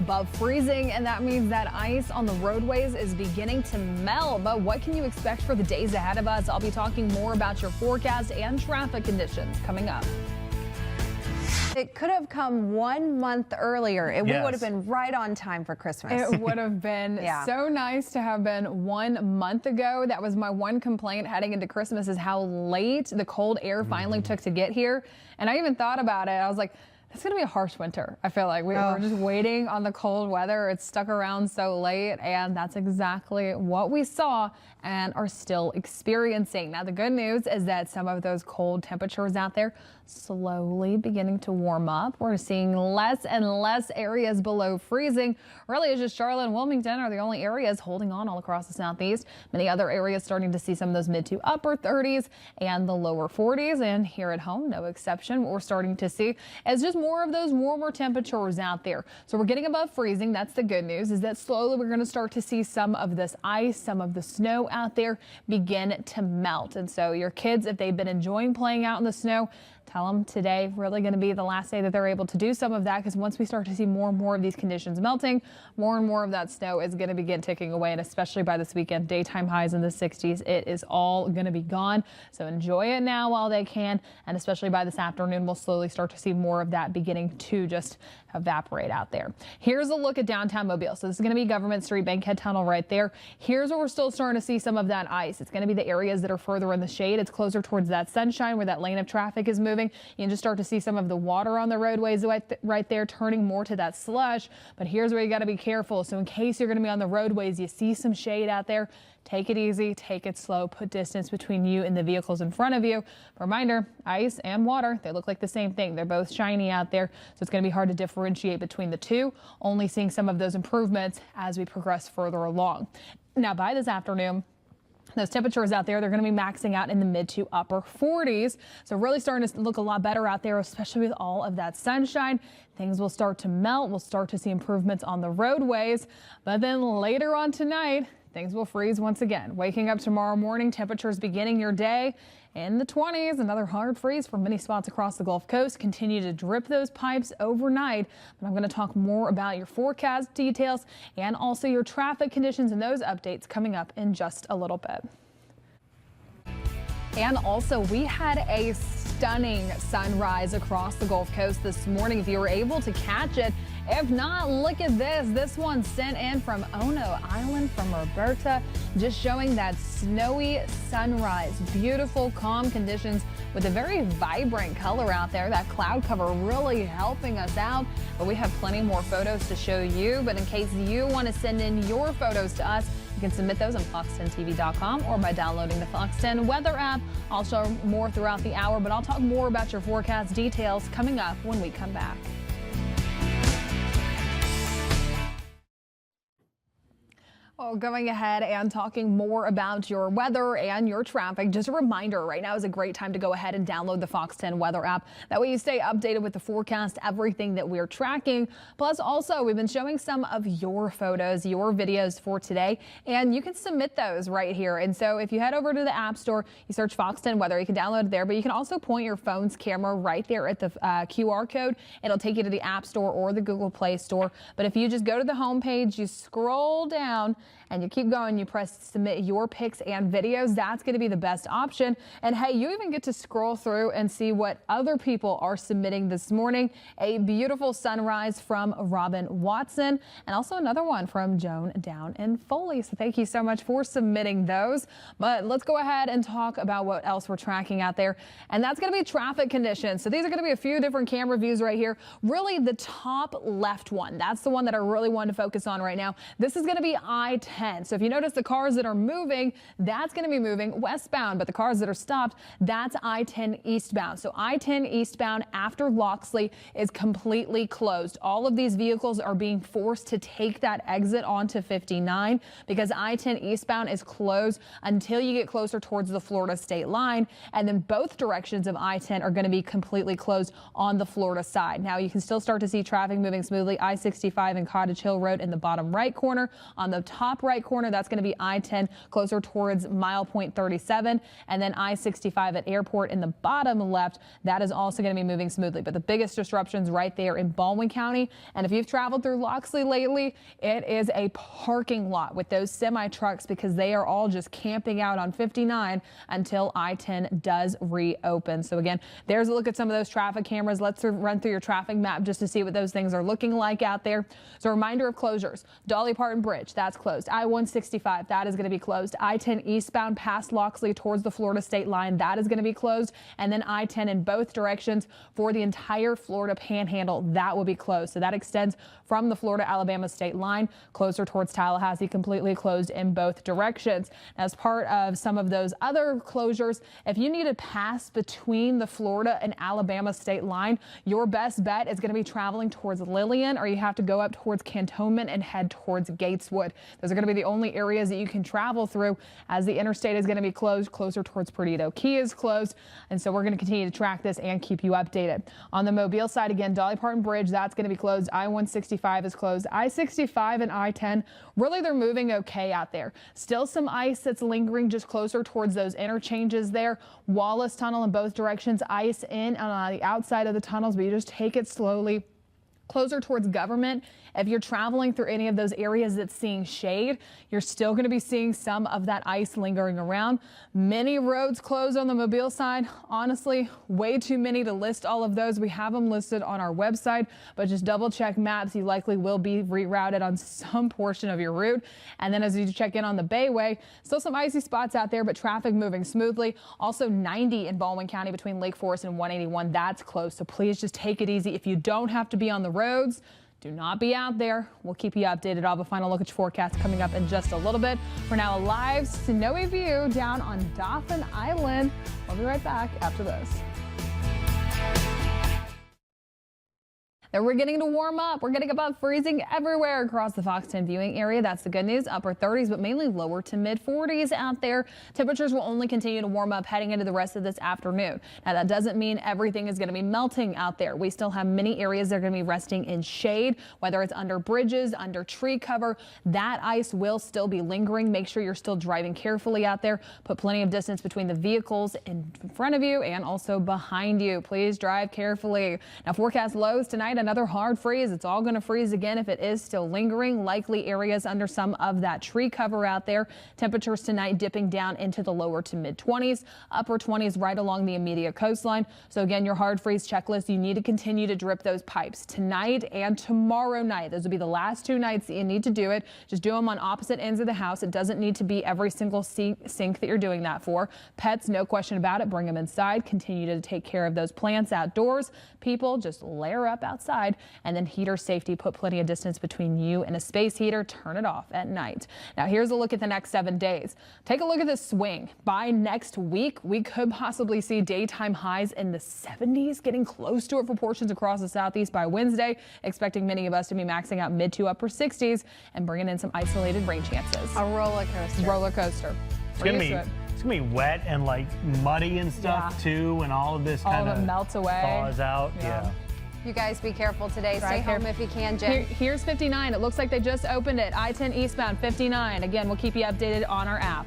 above freezing, and that means that ice on the roadways is beginning to melt. But what can you expect for the days ahead of us? I'll be talking more about your forecast and traffic conditions coming up. It could have come 1 month earlier. We Yes. would have been right on time for Christmas. It would have been so nice to have been 1 month ago. That was my one complaint heading into Christmas, is how late the cold air finally took to get here. And I even thought about it. I was like, it's going to be a harsh winter. I feel like we're just waiting on the cold weather. It's stuck around so late, and that's exactly what we saw and are still experiencing. Now, the good news is that some of those cold temperatures out there slowly beginning to warm up. We're seeing less and less areas below freezing. Really, it's just Charlotte and Wilmington are the only areas holding on all across the southeast. Many other areas starting to see some of those mid to upper 30s and the lower 40s. And here at home, no exception. What we're starting to see is just more of those warmer temperatures out there. So we're getting above freezing. That's the good news, is that slowly we're going to start to see some of this ice, some of the snow out there begin to melt. And so your kids, if they've been enjoying playing out in the snow, tell them today really going to be the last day that they're able to do some of that, because once we start to see more and more of these conditions melting, more and more of that snow is going to begin ticking away. And especially by this weekend, daytime highs in the 60s, it is all going to be gone. So enjoy it now while they can. And especially by this afternoon, we'll slowly start to see more of that beginning to just evaporate out there. Here's a look at downtown Mobile. So this is going to be Government Street, Bankhead Tunnel right there. Here's where we're still starting to see some of that ice. It's going to be the areas that are further in the shade. It's closer towards that sunshine where that lane of traffic is moving. You can just start to see some of the water on the roadways right there turning more to that slush. But here's where you got to be careful. So in case you're going to be on the roadways, you see some shade out there, take it easy, take it slow, put distance between you and the vehicles in front of you. Reminder, ice and water, they look like the same thing. They're both shiny out there, so it's going to be hard to differentiate between the two. Only seeing some of those improvements as we progress further along. Now, by this afternoon, those temperatures out there, they're going to be maxing out in the mid to upper 40s. So really starting to look a lot better out there, especially with all of that sunshine. Things will start to melt. We'll start to see improvements on the roadways. But then later on tonight, things will freeze once again. Waking up tomorrow morning, temperatures beginning your day in the 20s. Another hard freeze for many spots across the Gulf Coast. Continue to drip those pipes overnight. But I'm going to talk more about your forecast details and also your traffic conditions and those updates coming up in just a little bit. And also, we had a stunning sunrise across the Gulf Coast this morning, if you were able to catch it. If not, look at this. This one sent in from Ono Island from Roberta, just showing that snowy sunrise. Beautiful, calm conditions with a very vibrant color out there. That cloud cover really helping us out. But we have plenty more photos to show you. But in case you want to send in your photos to us, you can submit those on fox10tv.com or by downloading the Fox 10 weather app. I'll show more throughout the hour, but I'll talk more about your forecast details coming up when we come back. Well, going ahead and talking more about your weather and your traffic, just a reminder, right now is a great time to go ahead and download the Fox 10 weather app. That way you stay updated with the forecast, everything that we're tracking. Plus, also, we've been showing some of your photos, your videos for today, and you can submit those right here. And so if you head over to the App Store, you search Fox 10 weather, you can download it there, but you can also point your phone's camera right there at the QR code. It'll take you to the App Store or the Google Play Store. But if you just go to the home page, you scroll down, and you keep going, you press submit your pics and videos. That's going to be the best option. And hey, you even get to scroll through and see what other people are submitting this morning. A beautiful sunrise from Robin Watson, and also another one from Joan down in Foley. So thank you so much for submitting those. But let's go ahead and talk about what else we're tracking out there. And that's going to be traffic conditions. So these are going to be a few different camera views right here. Really the top left one. That's the one that I really want to focus on right now. This is going to be I-10. So if you notice the cars that are moving, that's going to be moving westbound, but the cars that are stopped, that's I-10 eastbound. So I-10 eastbound after Loxley is completely closed. All of these vehicles are being forced to take that exit onto 59 because I-10 eastbound is closed until you get closer towards the Florida state line. And then both directions of I-10 are going to be completely closed on the Florida side. Now you can still start to see traffic moving smoothly. I-65 and Cottage Hill Road in the bottom right corner. On the top top right corner, that's going to be I-10 closer towards mile point 37, and then I-65 at Airport in the bottom left. That is also going to be moving smoothly. But the biggest disruptions right there in Baldwin County. And if you've traveled through Loxley lately, it is a parking lot with those semi trucks because they are all just camping out on 59 until I-10 does reopen. So again, there's a look at some of those traffic cameras. Let's run through your traffic map just to see what those things are looking like out there. So a reminder of closures. Dolly Parton Bridge, that's closed. I-165, that is going to be closed. I-10 eastbound past Loxley towards the Florida state line, that is going to be closed. And then I-10 in both directions for the entire Florida Panhandle, that will be closed. So that extends from the Florida-Alabama state line closer towards Tallahassee, completely closed in both directions. As part of some of those other closures, if you need to pass between the Florida and Alabama state line, your best bet is going to be traveling towards Lillian, or you have to go up towards Cantonment and head towards Gateswood. Those are going to be the only areas that you can travel through, as the interstate is going to be closed closer towards Perdido Key is closed. And so we're going to continue to track this and keep you updated. On the Mobile side, again, Dolly Parton Bridge, that's going to be closed. I-165 is closed. I-65 and I-10, really they're moving okay out there. Still some ice that's lingering just closer towards those interchanges there. Wallace Tunnel in both directions, ice in on the outside of the tunnels, but you just take it slowly. Closer towards Government, if you're traveling through any of those areas that's seeing shade, you're still going to be seeing some of that ice lingering around. Many roads closed on the Mobile side. Honestly, way too many to list all of those. We have them listed on our website, but just double check maps. You likely will be rerouted on some portion of your route. And then as you check in on the Bayway, still some icy spots out there, but traffic moving smoothly. Also 90 in Baldwin County between Lake Forest and 181. That's closed. So please just take it easy. If you don't have to be on the roads, do not be out there. We'll keep you updated. I'll have a final look at your forecast coming up in just a little bit. For now, a live snowy view down on Dauphin Island. We'll be right back after this. And we're getting to warm up. We're getting above freezing everywhere across the Fox 10 viewing area. That's the good news. Upper 30s, but mainly lower to mid 40s out there. Temperatures will only continue to warm up heading into the rest of this afternoon. Now, that doesn't mean everything is going to be melting out there. We still have many areas that are going to be resting in shade, whether it's under bridges, under tree cover. That ice will still be lingering. Make sure you're still driving carefully out there. Put plenty of distance between the vehicles in front of you and also behind you. Please drive carefully. Now, forecast lows tonight. Another hard freeze. It's all going to freeze again if it is still lingering. Likely areas under some of that tree cover out there. Temperatures tonight dipping down into the lower to mid 20s, upper 20s right along the immediate coastline. So again, your hard freeze checklist, you need to continue to drip those pipes tonight and tomorrow night. Those will be the last 2 nights that you need to do it. Just do them on opposite ends of the house. It doesn't need to be every single sink that you're doing that for. Pets, no question about it. Bring them inside. Continue to take care of those plants outdoors. People, just layer up outside. And then heater safety, put plenty of distance between you and a space heater. Turn it off at night. Now here's a look at the next 7 days. Take a look at this swing. By next week, we could possibly see daytime highs in the 70s, getting close to it for portions across the southeast by Wednesday. Expecting many of us to be maxing out mid to upper 60s and bringing in some isolated rain chances. A roller coaster. Roller coaster. It's gonna be wet and like muddy and stuff too, and all of this kind of melts away, thaws out. Yeah. You guys be careful today. Stay home if you can, Jen. Here's 59. It looks like they just opened it. I-10 eastbound 59. Again, we'll keep you updated on our app.